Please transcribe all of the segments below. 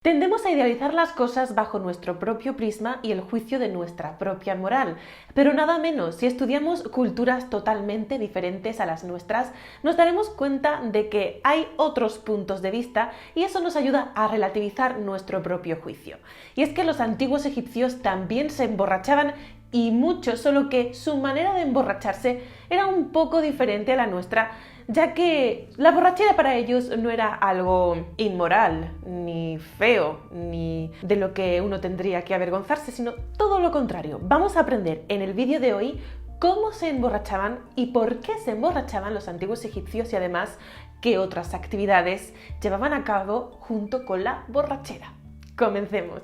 Tendemos a idealizar las cosas bajo nuestro propio prisma y el juicio de nuestra propia moral, pero nada menos, si estudiamos culturas totalmente diferentes a las nuestras, nos daremos cuenta de que hay otros puntos de vista y eso nos ayuda a relativizar nuestro propio juicio. Y es que los antiguos egipcios también se emborrachaban y mucho, solo que su manera de emborracharse era un poco diferente a la nuestra, ya que la borrachera para ellos no era algo inmoral, ni feo, ni de lo que uno tendría que avergonzarse, sino todo lo contrario. Vamos a aprender en el vídeo de hoy cómo se emborrachaban y por qué se emborrachaban los antiguos egipcios y además qué otras actividades llevaban a cabo junto con la borrachera. Comencemos.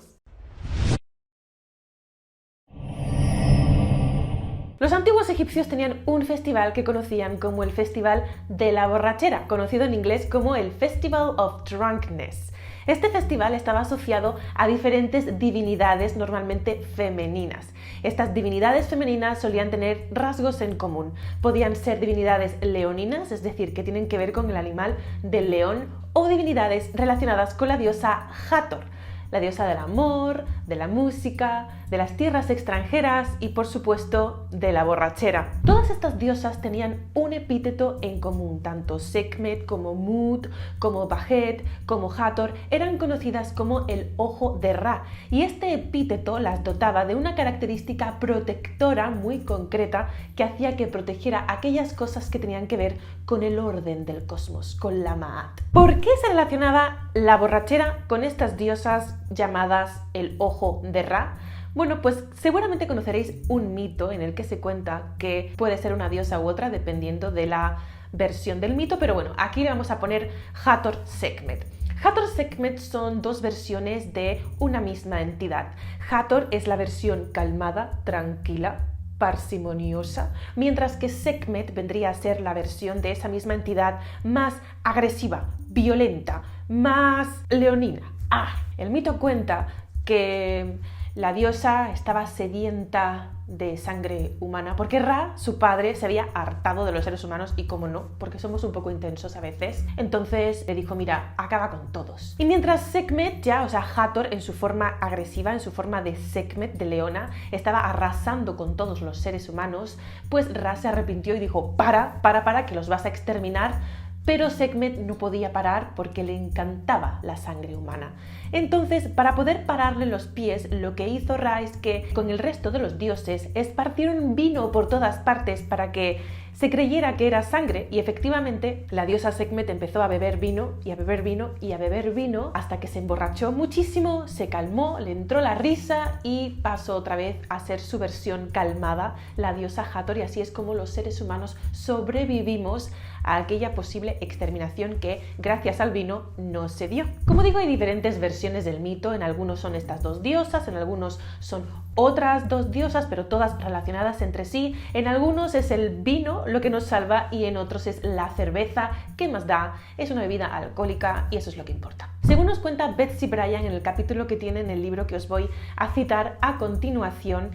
Los antiguos egipcios tenían un festival que conocían como el Festival de la Borrachera, conocido en inglés como el Festival of Drunkenness. Este festival estaba asociado a diferentes divinidades normalmente femeninas. Estas divinidades femeninas solían tener rasgos en común. Podían ser divinidades leoninas, es decir, que tienen que ver con el animal del león, o divinidades relacionadas con la diosa Hathor, la diosa del amor, de la música, de las tierras extranjeras y, por supuesto, de la borrachera. Todas estas diosas tenían un epíteto en común, tanto Sekhmet como Mut, como Bajet, como Hathor eran conocidas como el ojo de Ra, y este epíteto las dotaba de una característica protectora muy concreta que hacía que protegiera aquellas cosas que tenían que ver con el orden del cosmos, con la Ma'at. ¿Por qué se relacionaba la borrachera con estas diosas llamadas el ojo de Ra? Bueno, pues seguramente conoceréis un mito en el que se cuenta que puede ser una diosa u otra dependiendo de la versión del mito, pero bueno, aquí le vamos a poner Hathor-Sekhmet. Hathor-Sekhmet son dos versiones de una misma entidad. Hathor es la versión calmada, tranquila, parsimoniosa, mientras que Sekhmet vendría a ser la versión de esa misma entidad más agresiva, violenta, más leonina. El mito cuenta que la diosa estaba sedienta de sangre humana, porque Ra, su padre, se había hartado de los seres humanos y, como no, porque somos un poco intensos a veces, entonces le dijo, mira, acaba con todos. Y mientras Sekhmet Hathor, en su forma agresiva, en su forma de Sekhmet, de leona, estaba arrasando con todos los seres humanos, pues Ra se arrepintió y dijo, para, que los vas a exterminar. Pero Sekhmet no podía parar porque le encantaba la sangre humana. Entonces, para poder pararle los pies, lo que hizo Ra es que, con el resto de los dioses, esparcieron vino por todas partes para que se creyera que era sangre, y efectivamente la diosa Sekhmet empezó a beber vino y a beber vino y a beber vino hasta que se emborrachó muchísimo, se calmó, le entró la risa y pasó otra vez a ser su versión calmada, la diosa Hathor, y así es como los seres humanos sobrevivimos a aquella posible exterminación que, gracias al vino, no se dio. Como digo, hay diferentes versiones del mito, en algunos son estas dos diosas, en algunos son otras dos diosas, pero todas relacionadas entre sí. En algunos es el vino lo que nos salva y en otros es la cerveza. ¿Qué más da? Es una bebida alcohólica y eso es lo que importa. Según nos cuenta Betsy Bryan en el capítulo que tiene en el libro que os voy a citar a continuación,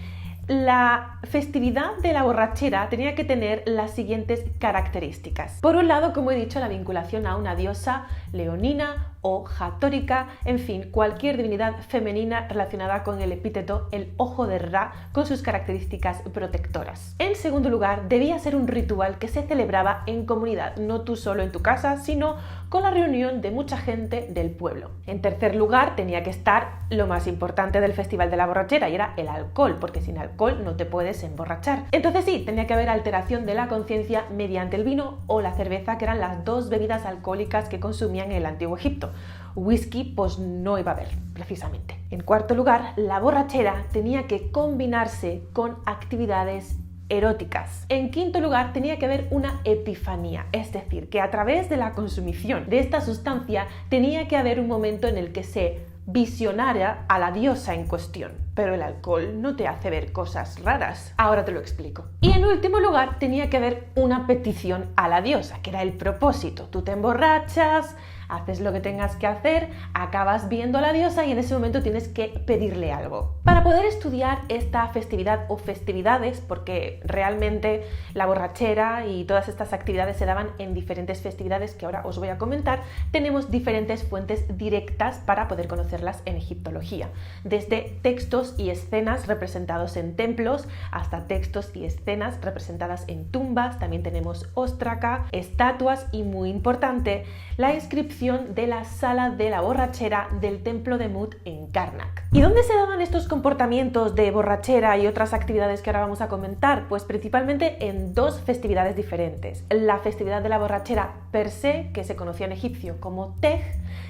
la festividad de la borrachera tenía que tener las siguientes características. Por un lado, como he dicho, la vinculación a una diosa leonina o hatórica, en fin, cualquier divinidad femenina relacionada con el epíteto el ojo de Ra, con sus características protectoras. En segundo lugar, debía ser un ritual que se celebraba en comunidad, no tú solo en tu casa, sino con la reunión de mucha gente del pueblo. En tercer lugar, tenía que estar lo más importante del Festival de la Borrachera, y era el alcohol, porque sin alcohol no te puedes emborrachar. Entonces sí, tenía que haber alteración de la conciencia mediante el vino o la cerveza, que eran las dos bebidas alcohólicas que consumían en el antiguo Egipto. Whisky pues no iba a haber, precisamente. En cuarto lugar, la borrachera tenía que combinarse con actividades eróticas. En quinto lugar, tenía que haber una epifanía, es decir, que a través de la consumición de esta sustancia tenía que haber un momento en el que se visionara a la diosa en cuestión. Pero el alcohol no te hace ver cosas raras. Ahora te lo explico. Y en último lugar, tenía que haber una petición a la diosa, que era el propósito. Tú te emborrachas, haces lo que tengas que hacer, acabas viendo a la diosa y en ese momento tienes que pedirle algo. Para poder estudiar esta festividad o festividades, porque realmente la borrachera y todas estas actividades se daban en diferentes festividades que ahora os voy a comentar, tenemos diferentes fuentes directas para poder conocerlas en egiptología, desde textos y escenas representados en templos hasta textos y escenas representadas en tumbas. También tenemos óstraca, estatuas y, muy importante, la inscripción de la sala de la borrachera del templo de Mut en Karnak. ¿Y dónde se daban estos comportamientos de borrachera y otras actividades que ahora vamos a comentar? Pues principalmente en dos festividades diferentes. La festividad de la borrachera per se, que se conocía en egipcio como Tej,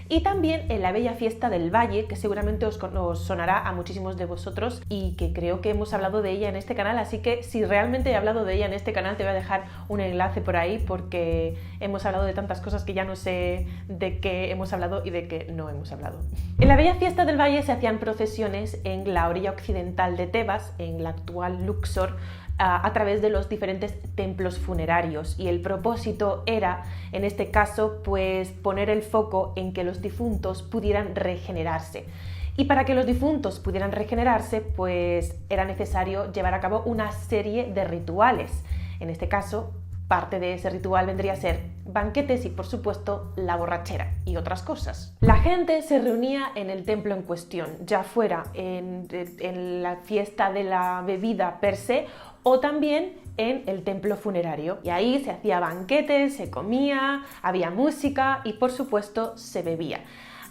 y también en la bella fiesta del Valle, que seguramente os sonará a muchísimos de vosotros y que creo que hemos hablado de ella en este canal, así que si realmente he hablado de ella en este canal te voy a dejar un enlace por ahí, porque hemos hablado de tantas cosas que ya no sé de qué hemos hablado y de qué no hemos hablado. En la bella fiesta del Valle se hacían procesiones en la orilla occidental de Tebas, en la actual Luxor, a través de los diferentes templos funerarios, y el propósito era, en este caso, pues poner el foco en que los difuntos pudieran regenerarse. Y para que los difuntos pudieran regenerarse, pues era necesario llevar a cabo una serie de rituales. En este caso, parte de ese ritual vendría a ser banquetes y, por supuesto, la borrachera y otras cosas. La gente se reunía en el templo en cuestión, ya fuera en la fiesta de la bebida per se o también en el templo funerario. Y ahí se hacía banquetes, se comía, había música y, por supuesto, se bebía.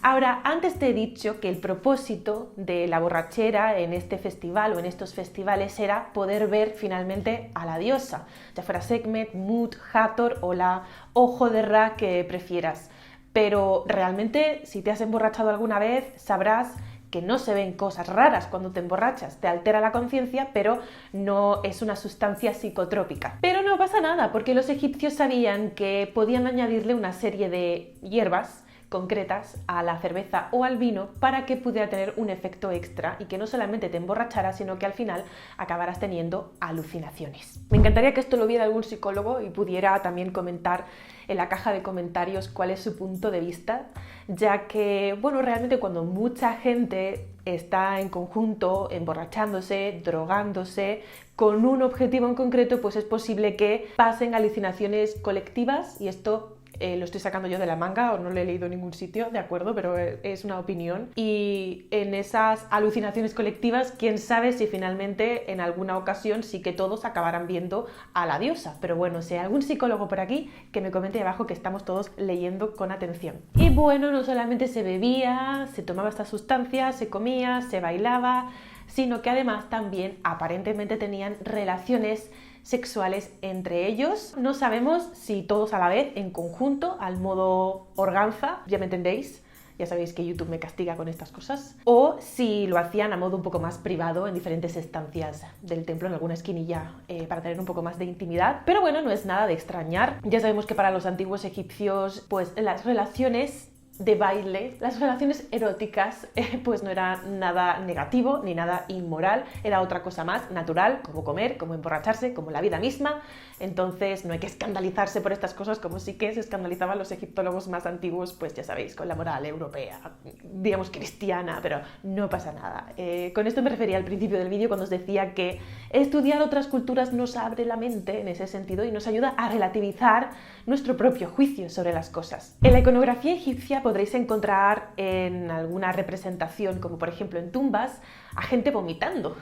Ahora, antes te he dicho que el propósito de la borrachera en este festival o en estos festivales era poder ver finalmente a la diosa, ya fuera Sekhmet, Mut, Hathor o la Ojo de Ra, que prefieras. Pero realmente, si te has emborrachado alguna vez, sabrás que no se ven cosas raras cuando te emborrachas, te altera la conciencia, pero no es una sustancia psicotrópica. Pero no pasa nada, porque los egipcios sabían que podían añadirle una serie de hierbas concretas a la cerveza o al vino para que pudiera tener un efecto extra y que no solamente te emborrachara, sino que al final acabaras teniendo alucinaciones. Me encantaría que esto lo viera algún psicólogo y pudiera también comentar en la caja de comentarios cuál es su punto de vista, ya que, bueno, realmente cuando mucha gente está en conjunto emborrachándose, drogándose, con un objetivo en concreto, pues es posible que pasen alucinaciones colectivas, y esto lo estoy sacando yo de la manga o no lo he leído en ningún sitio, de acuerdo, pero es una opinión. Y en esas alucinaciones colectivas, quién sabe si finalmente en alguna ocasión sí que todos acabarán viendo a la diosa. Pero bueno, si hay algún psicólogo por aquí, que me comente abajo, que estamos todos leyendo con atención. Y bueno, no solamente se bebía, se tomaba estas sustancias, se comía, se bailaba, sino que además también aparentemente tenían relaciones sexuales entre ellos. No sabemos si todos a la vez, en conjunto, al modo organza, ya me entendéis, ya sabéis que YouTube me castiga con estas cosas, o si lo hacían a modo un poco más privado en diferentes estancias del templo, en alguna esquinilla, para tener un poco más de intimidad. Pero bueno, no es nada de extrañar. Ya sabemos que para los antiguos egipcios, pues las relaciones de baile, las relaciones eróticas, pues no era nada negativo ni nada inmoral, era otra cosa más natural, como comer, como emborracharse, como la vida misma. Entonces no hay que escandalizarse por estas cosas, como sí que se escandalizaban los egiptólogos más antiguos, pues ya sabéis, con la moral europea, digamos cristiana, pero no pasa nada. Con esto me refería al principio del vídeo cuando os decía que estudiar otras culturas nos abre la mente en ese sentido y nos ayuda a relativizar nuestro propio juicio sobre las cosas. En la iconografía egipcia podréis encontrar en alguna representación, como por ejemplo en tumbas, a gente vomitando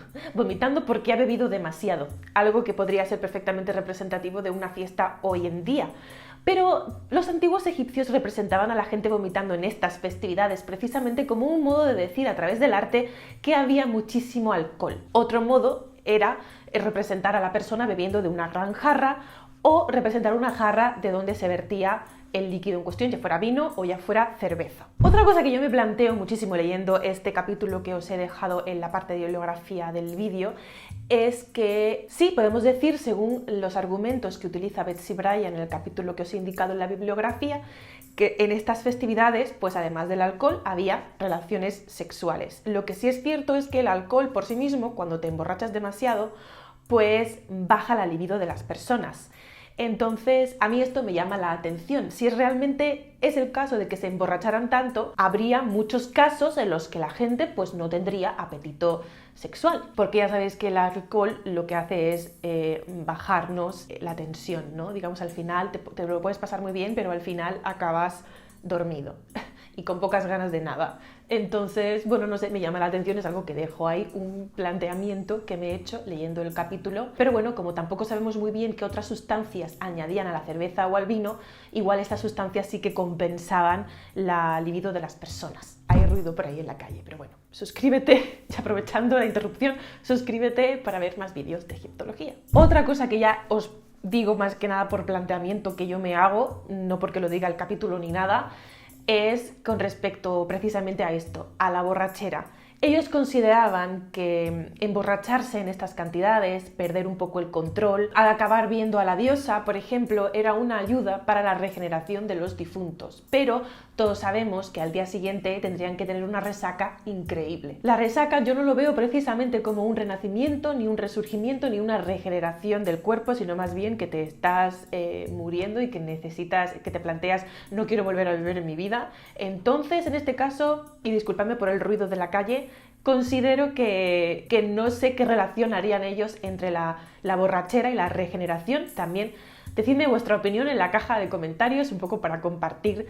porque ha bebido demasiado, algo que podría ser perfectamente representativo de una fiesta hoy en día. Pero los antiguos egipcios representaban a la gente vomitando en estas festividades precisamente como un modo de decir a través del arte que había muchísimo alcohol. Otro modo era representar a la persona bebiendo de una gran jarra o representar una jarra de donde se vertía el líquido en cuestión, ya fuera vino o ya fuera cerveza. Otra cosa que yo me planteo muchísimo leyendo este capítulo que os he dejado en la parte de bibliografía del vídeo es que sí, podemos decir, según los argumentos que utiliza Betsy Bryan en el capítulo que os he indicado en la bibliografía, que en estas festividades, pues además del alcohol, había relaciones sexuales. Lo que sí es cierto es que el alcohol por sí mismo, cuando te emborrachas demasiado, pues baja la libido de las personas. Entonces, a mí esto me llama la atención. Si realmente es el caso de que se emborracharan tanto, habría muchos casos en los que la gente pues no tendría apetito sexual, porque ya sabéis que el alcohol lo que hace es bajarnos la tensión, ¿no? Digamos, al final te lo puedes pasar muy bien, pero al final acabas dormido y con pocas ganas de nada. Entonces, bueno, no sé, me llama la atención, es algo que dejo ahí, un planteamiento que me he hecho leyendo el capítulo. Pero bueno, como tampoco sabemos muy bien qué otras sustancias añadían a la cerveza o al vino, igual estas sustancias sí que compensaban la libido de las personas. Hay ruido por ahí en la calle, pero bueno, suscríbete, y aprovechando la interrupción, suscríbete para ver más vídeos de egiptología. Otra cosa que ya os digo más que nada por planteamiento que yo me hago, no porque lo diga el capítulo ni nada, es con respecto precisamente a esto, a la borrachera. Ellos consideraban que emborracharse en estas cantidades, perder un poco el control, al acabar viendo a la diosa, por ejemplo, era una ayuda para la regeneración de los difuntos. Pero todos sabemos que al día siguiente tendrían que tener una resaca increíble. La resaca yo no lo veo precisamente como un renacimiento, ni un resurgimiento, ni una regeneración del cuerpo, sino más bien que te estás muriendo y que necesitas, que te planteas, no quiero volver a vivir en mi vida. Entonces, en este caso, y disculpadme por el ruido de la calle, considero que no sé qué relación harían ellos entre la borrachera y la regeneración. También decidme vuestra opinión en la caja de comentarios, un poco para compartir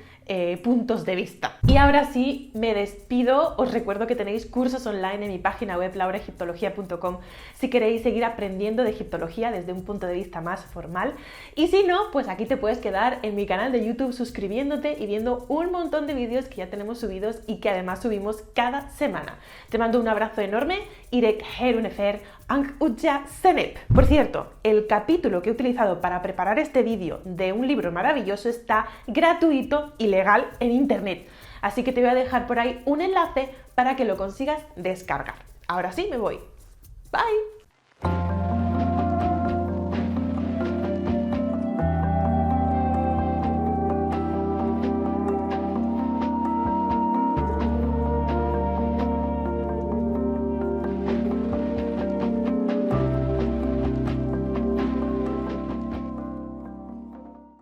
puntos de vista. Y ahora sí, me despido. Os recuerdo que tenéis cursos online en mi página web lauraegiptología.com si queréis seguir aprendiendo de egiptología desde un punto de vista más formal. Y si no, pues aquí te puedes quedar en mi canal de YouTube suscribiéndote y viendo un montón de vídeos que ya tenemos subidos y que además subimos cada semana. Te mando un abrazo enorme. Irek Herunefer Ankh Udja Senep. Por cierto, el capítulo que he utilizado para preparar este vídeo de un libro maravilloso está gratuito y legal en internet. Así que te voy a dejar por ahí un enlace para que lo consigas descargar. Ahora sí, me voy. Bye.